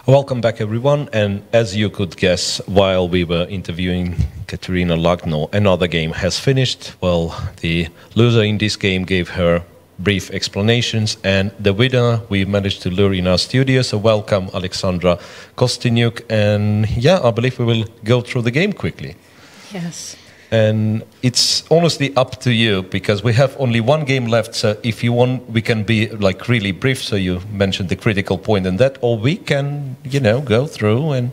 Welcome back, everyone. And as you could guess, while we were interviewing Katerina Lagno, another game has finished. Well, the loser in this game gave her brief explanations, and the winner we managed to lure in our studio. So welcome, Alexandra Kosteniuk. And yeah, I believe we will go through the game quickly. Yes. And it's honestly up to you, because we have only one game left. So if you want, we can be like really brief. So you mentioned the critical point and that, or we can, you know, go through and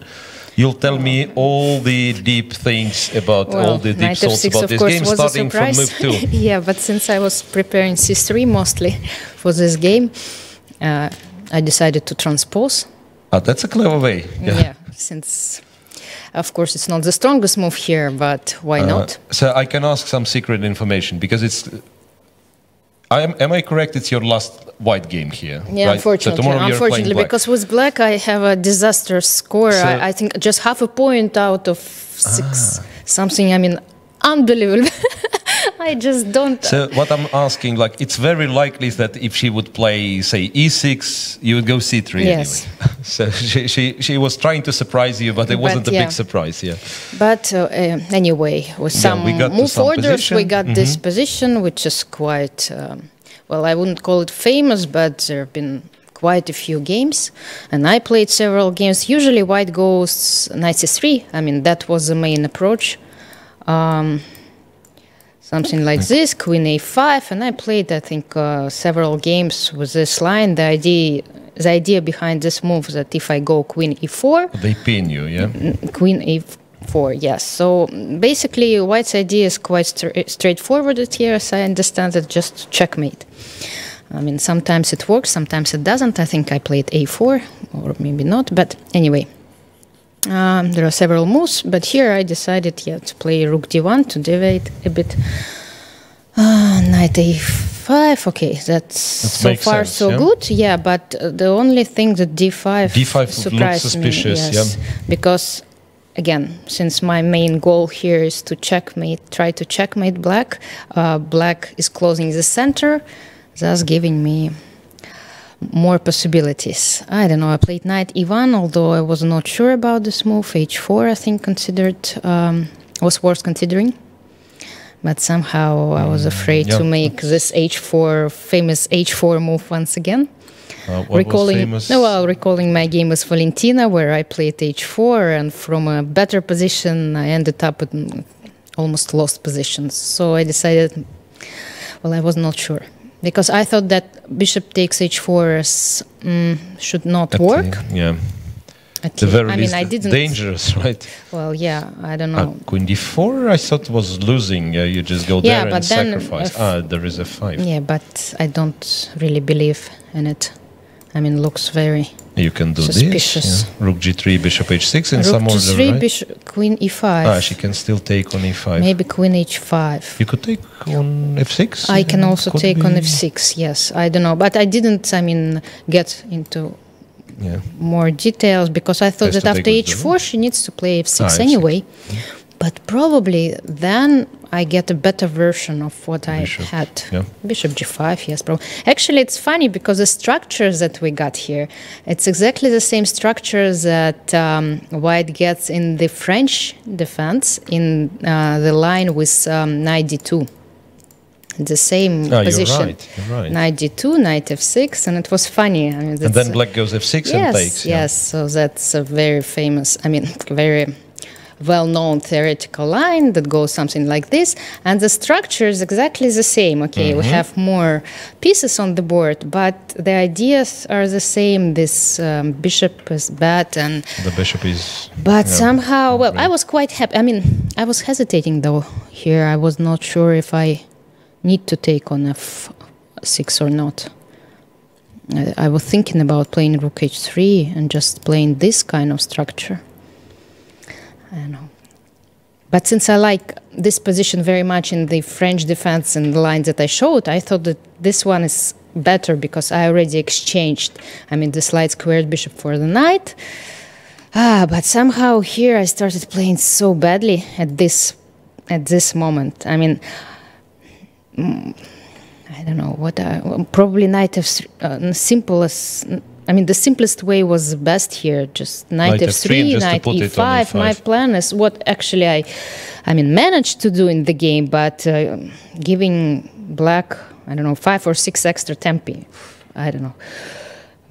you'll tell me all the deep things about all the deep thoughts about this game, starting from move 2. Yeah, but since I was preparing C3 mostly for this game, I decided to transpose. Ah, that's a clever way. Yeah, since... Of course, it's not the strongest move here, but why not? So I can ask some secret information, because it's... Am I correct? It's your last white game here, yeah, right? unfortunately. So unfortunately, because with black I have a disastrous score. So I think just half a point out of 6 something. I mean, unbelievable. I just don't... So what I'm asking, like, it's very likely that if she would play, say, e6, you would go c3 yes. anyway. So she was trying to surprise you, but it wasn't a big surprise, yeah. But anyway, with some move orders, we got this position, which is quite... well, I wouldn't call it famous, but there have been quite a few games. And I played several games. Usually white goes knight c3. I mean, that was the main approach. Something like this, queen a5, and I played, I think, several games with this line. The idea behind this move is that if I go queen e4... They pin you, yeah? Queen a4, yes. So basically, white's idea is quite straightforward here, as I understand it, just checkmate. I mean, sometimes it works, sometimes it doesn't. I think I played a4, or maybe not, but anyway. There are several moves, but here I decided, to play rook d1 to deviate a bit. Knight a5, okay, that's so far sense, so good. Yeah, but the only thing that d5 surprised looks suspicious, me, yes, because again, since my main goal here is to try to checkmate black, black is closing the center, thus giving me more possibilities. I don't know, I played knight e1, although I was not sure about this move. h4, I think, was worth considering. But somehow I was afraid to make this famous h4 move once again. Recalling my game with Valentina, where I played h4, and from a better position I ended up in almost lost positions. So I decided, well, I was not sure. Because I thought that bishop takes h4 should not work. Yeah. I mean, I didn't... Dangerous, right? Well, yeah, I don't know. Queen d4, I thought was losing. You just go there and sacrifice. There is a 5. Yeah, but I don't really believe in it. I mean, looks very You can do suspicious. This. Yeah. Rook g3, bishop h6 in some order, Rook g3, right? bishop, queen e5. She can still take on e5. Maybe queen h5. You could take on f6? I can also take on f6, yes. I don't know. But I didn't, I mean, get into more details, because I thought that after h4 she needs to play f6 anyway. But probably then I get a better version of what I had. Yeah. Bishop g5, yes, probably. Actually, it's funny, because the structures that we got here, it's exactly the same structures that white gets in the French defense in the line with knight d2. The same position. You're right. Knight d2, knight f6, and it was funny. I mean, and then black goes f6 and takes. Yes, so that's a very famous, I mean, very well-known theoretical line that goes something like this, and the structure is exactly the same. Okay, we have more pieces on the board, but the ideas are the same. This bishop is bad, and the bishop is... But somehow, well, I was quite happy. I mean, I was hesitating, though, here. I was not sure if I need to take on f6 or not. I was thinking about playing rook h3 and just playing this kind of structure. I don't know. But since I like this position very much in the French defense and the lines that I showed, I thought that this one is better, because I already exchanged, I mean, the slide squared bishop for the knight. But somehow here I started playing so badly at this moment. I mean, I don't know what. Probably knight f simple as I mean, the simplest way was best here. Just knight f3, knight e5. My plan is what actually I mean, managed to do in the game, but giving black, I don't know, 5 or 6 extra tempi. I don't know.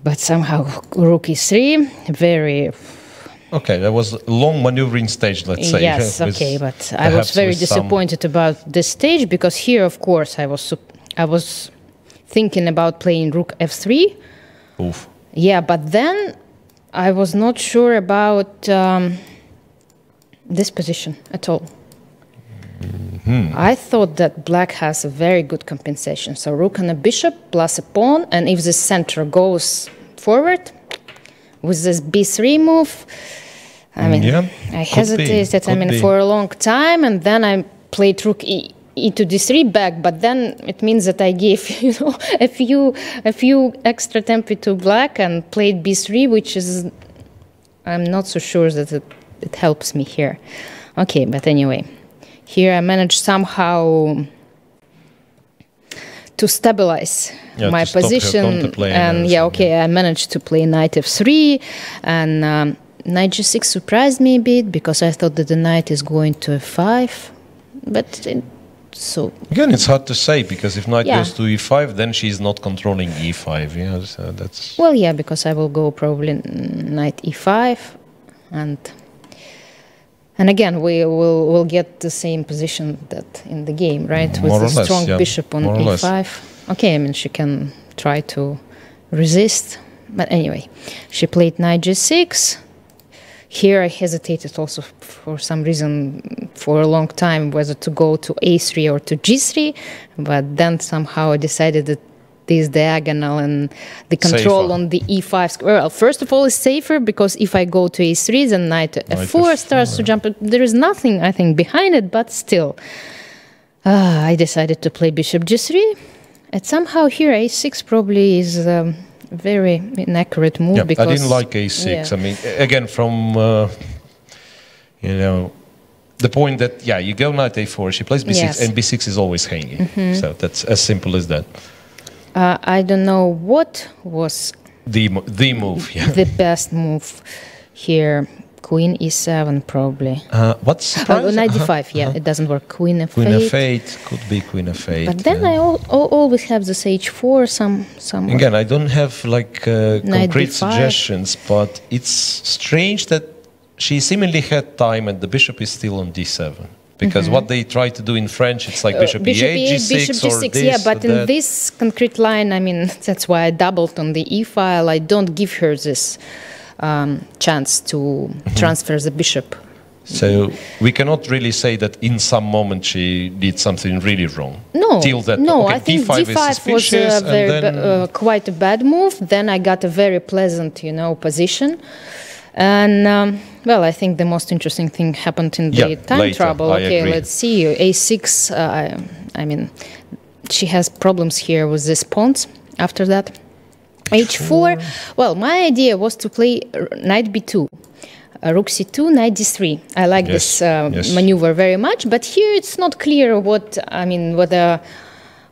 But somehow rook e3, very... Okay, that was a long maneuvering stage, let's say. Yes, okay, but I was very disappointed about this stage, because here, of course, I was thinking about playing rook f3. Oof. Yeah, but then I was not sure about this position at all. I thought that black has a very good compensation. So rook and a bishop plus a pawn, and if the center goes forward with this b3 move, I mean, I hesitated, for a long time, and then I played rook e to d3 back, but then it means that I gave, a few extra tempi to black and played b3, which is, I'm not so sure that it helps me here. Okay, but anyway, here I managed somehow to stabilize my position, and I managed to play knight f3, and knight g6 surprised me a bit, because I thought that the knight is going to f5, but so again, it's hard to say, because if knight goes to e5, then she's not controlling e5. Yeah, so that's because I will go probably knight e5, and again we'll get the same position that in the game, right? With the strong bishop on e5. Okay, I mean, she can try to resist, but anyway, she played knight g6. Here I hesitated also for some reason for a long time whether to go to a3 or to g3, but then somehow I decided that this diagonal and the control on the e5 square, well, first of all, is safer, because if I go to a3, then knight f4 starts to jump. There is nothing, I think, behind it, but still. I decided to play bishop g3, and somehow here a6 probably is very inaccurate move, because I didn't like a6. I mean, again, from the point that you go knight a4, she plays b6, and b6 is always hanging. So that's as simple as that. I don't know what was the move. The best move here. Queen e7 probably. What's surprising? Knight d5. It doesn't work. Queen f8. Queen f8 could be queen f8. But then I always have this h4 some. Again, I don't have like concrete suggestions, but it's strange that she seemingly had time and the bishop is still on d7. Because what they try to do in French, it's like bishop e8, g6, bishop g6, or this. But in this concrete line, I mean, that's why I doubled on the e file. I don't give her this chance to transfer the bishop. So we cannot really say that in some moment she did something really wrong. No, till that, I think d5 was quite a bad move. Then I got a very pleasant, position. And, well, I think the most interesting thing happened in the time later, trouble. Okay, let's see. A6, I mean, she has problems here with these pawns after that. H4, well, my idea was to play knight b2. Rook c2, knight d3. I like this maneuver very much, but here it's not clear whether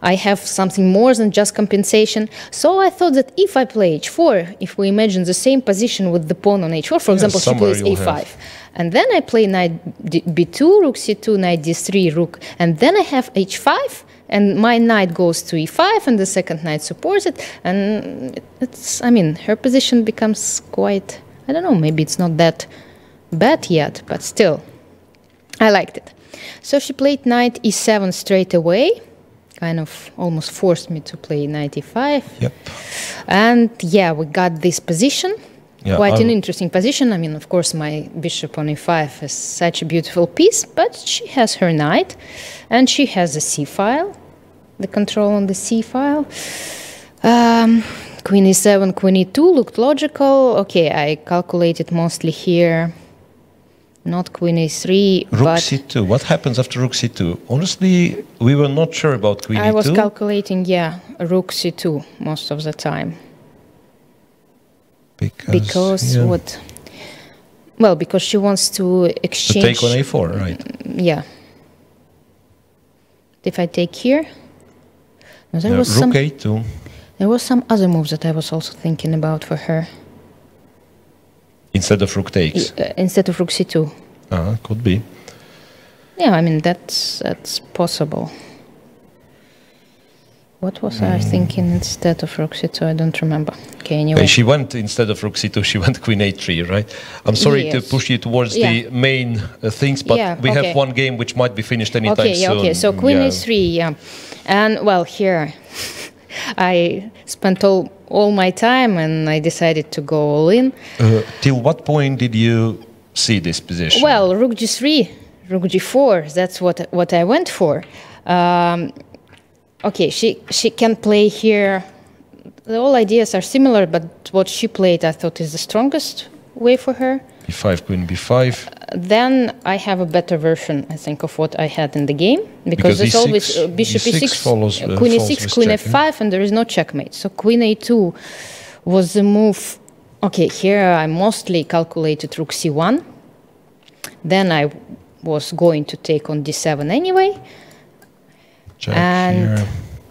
I have something more than just compensation. So I thought that if I play h4, if we imagine the same position with the pawn on h4, for example, she plays a5, and then I play knight b2, rook c2, knight d3, rook, and then I have h5, and my knight goes to e5, and the second knight supports it, and it's, her position becomes quite, I don't know, maybe it's not that bad yet, but still, I liked it. So she played knight e7 straight away, kind of almost forced me to play knight e5. Yep. And we got this position, quite an interesting position. Of course, my bishop on e5 is such a beautiful piece, but she has her knight, and she has the c-file, the control on the c-file. Queen e7, queen e2 looked logical. Okay, I calculated mostly here. Not queen a3, rook c2. What happens after rook c2? Honestly, we were not sure about queen e2. I was calculating, rook c2 most of the time. Because what? Well, because she wants to exchange. To take on a4, right? Yeah. If I take here, no, there was rook a2. There was some other moves that I was also thinking about for her. Instead of rook takes? Instead of rook c2. Could be. Yeah, I mean, that's possible. What was I thinking instead of rook c2? I don't remember. Okay, anyway. She went, instead of rook c2, she went queen a3, right? I'm sorry to push you towards the main things, but we have one game which might be finished anytime soon. Okay, so queen a3, yeah. And, well, here I spent all my time and I decided to go all in. Till what point did you see this position? Well, rook g3, rook g4, that's what I went for. Okay, she can play here. All ideas are similar, but what she played I thought is the strongest way for her. b5, queen b5. Then I have a better version, I think, of what I had in the game. Because there's always bishop e6, follows, queen e6, queen f5, and there is no checkmate. So queen a2 was the move. Okay, here I mostly calculated rook c1. Then I was going to take on d7 anyway. Check and here.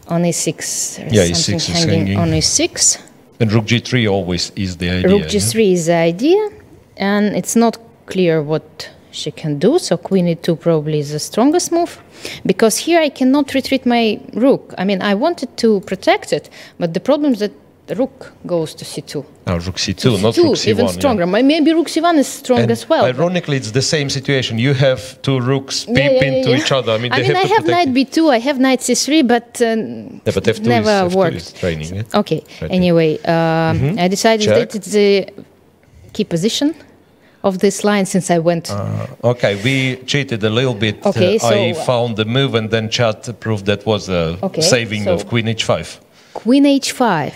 On e6, there is something hanging on e6. And rook g3 always is the idea. Rook g3 is the idea, and it's not clear what she can do, so queen e2 probably is the strongest move, because here I cannot retreat my rook. I mean, I wanted to protect it, but the problem is that the rook goes to c2. Rook c2, not rook c1. Even stronger. Yeah. Maybe rook c1 is strong as well. Ironically, it's the same situation. You have two rooks peep into each other. I mean, I have knight b2, I have knight c3, but, but F2 never worked. F2 is training. Yeah? Okay. Anyway, I decided that it's the key position of this line since I went. Okay, we cheated a little bit. Okay, so I found the move, and then chat proved that was a saving of queen h5. Queen h5.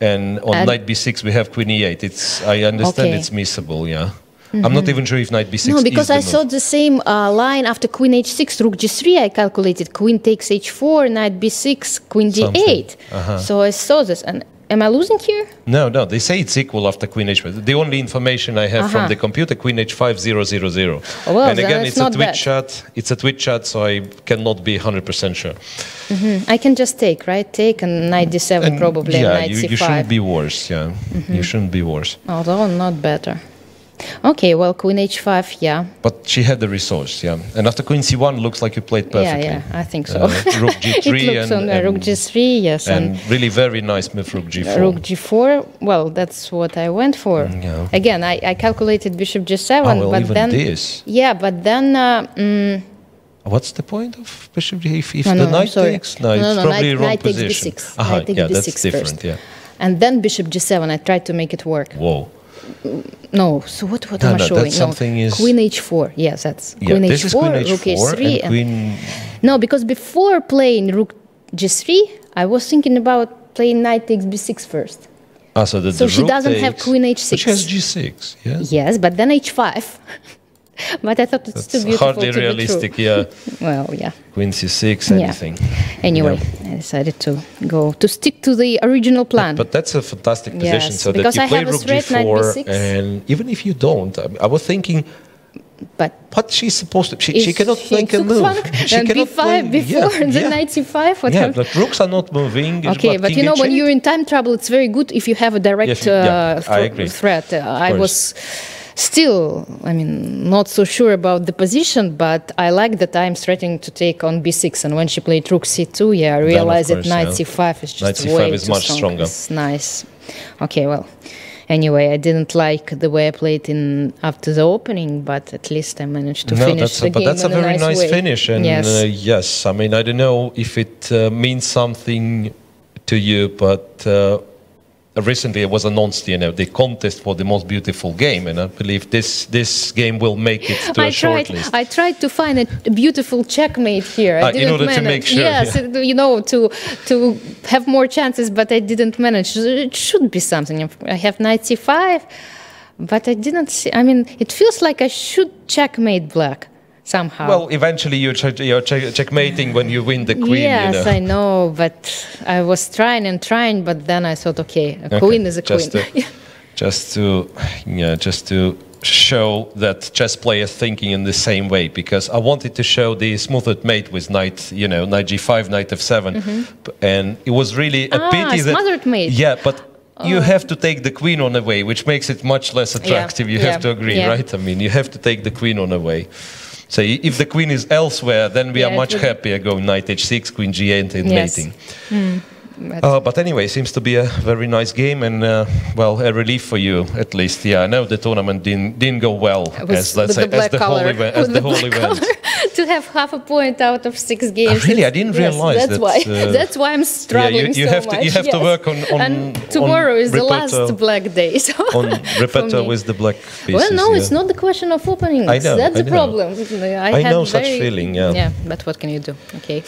And on knight b6 we have queen e8. I understand it's missable, yeah. I'm not even sure if knight b6 No, because I saw the same line after queen h6, rook g3, I calculated queen takes h4, knight b6, queen d8. So I saw this, and am I losing here? No, they say it's equal after queen h5. The only information I have from the computer, queen h5, 0, 0, 0. Oh, well, and again, it's a Twitch chat. It's a Twitch chat, so I cannot be 100% sure. I can just take, right? Take and knight d7 and probably, and knight c5. You shouldn't be worse, yeah. You shouldn't be worse. Although not better. Okay, well, queen h5, yeah. But she had the resource, yeah. And after queen c1, looks like you played perfectly. Yeah, I think so. Rook g3 it looks on rook g3, yes. And really very nice move, rook g4. Rook g4, well, that's what I went for. Yeah. Again, I calculated bishop g7, but even then... this. Yeah, but then... What's the point of bishop g8 if the knight takes? No, it's probably wrong position. Knight takes yeah, b6 that's different, first. yeah. And then bishop g7, I tried to make it work. Whoa. No, so what am I showing? That's something is... Queen h4, yes, that's queen this h4, is queen h4, rook h3. and queen... No, because before playing rook g3, I was thinking about playing knight takes b6 first. So she doesn't have queen h6. But she has g6, yes? Yes, but then h5. But I thought it's too beautiful hardly to realistic, be true. yeah. Well, yeah. Queen c6, anything. Anyway, I decided to stick to the original plan. But that's a fantastic position, yes, so that you play rook g4, and even if you don't, I was thinking, but she's supposed to, she cannot make a move. She cannot b5 before the knight c5. But rooks are not moving. Okay, but you know, when you're in time trouble, it's very good if you have a direct threat. I was still, I mean, not so sure about the position, but I like that I'm threatening to take on b6. And when she played rook c2, I realized that knight c5 is just way too much stronger. It's nice. Okay, well, anyway, I didn't like the way I played after the opening, but at least I managed to finish the game. But that's a very nice finish. And yes, I mean, I don't know if it means something to you, but recently it was announced, the contest for the most beautiful game, and I believe this game will make it to a shortlist. I tried to find a beautiful checkmate here. I didn't in order manage. To make sure. Yes, to have more chances, but I didn't manage. It should be something. I have knight c5, but I didn't see. I mean, it feels like I should checkmate black somehow. Well, eventually you're checkmating when you win the queen. Yes, I know, but I was trying, but then I thought, okay, a queen is a queen. Just to show that chess players thinking in the same way, because I wanted to show the smoothed mate with knight, you know, knight g5, knight f7, and it was really a pity that smothered mate. Yeah, but you have to take the queen on away, which makes it much less attractive. You have to agree, right? I mean, you have to take the queen on away. So if the queen is elsewhere, then we are much happier going knight h6, queen g8 and mating. But anyway, seems to be a very nice game, and well, a relief for you at least. Yeah, I know the tournament didn't go well as the whole event. To have half a point out of 6 games. Really, I didn't realize that's why. That's why I'm struggling you so have much. To, you have to work on and tomorrow is the last black day. So on repertoire with the black pieces. Well, no, it's not the question of opening. I know, that's the problem. I know such feeling. Yeah. Yeah, but what can you do? Okay.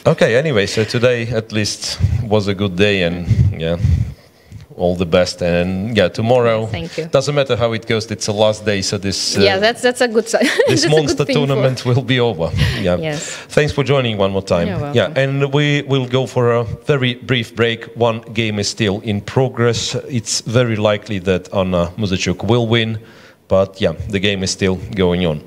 Okay. Anyway, so today at least was a good day, and yeah, all the best. And yeah, tomorrow. Thank you. Doesn't matter how it goes. It's the last day, so this. That's a good sign. This monster tournament will be over. Yeah. Yes. Thanks for joining one more time. You're welcome. Yeah, and we will go for a very brief break. One game is still in progress. It's very likely that Anna Muzychuk will win, but yeah, the game is still going on.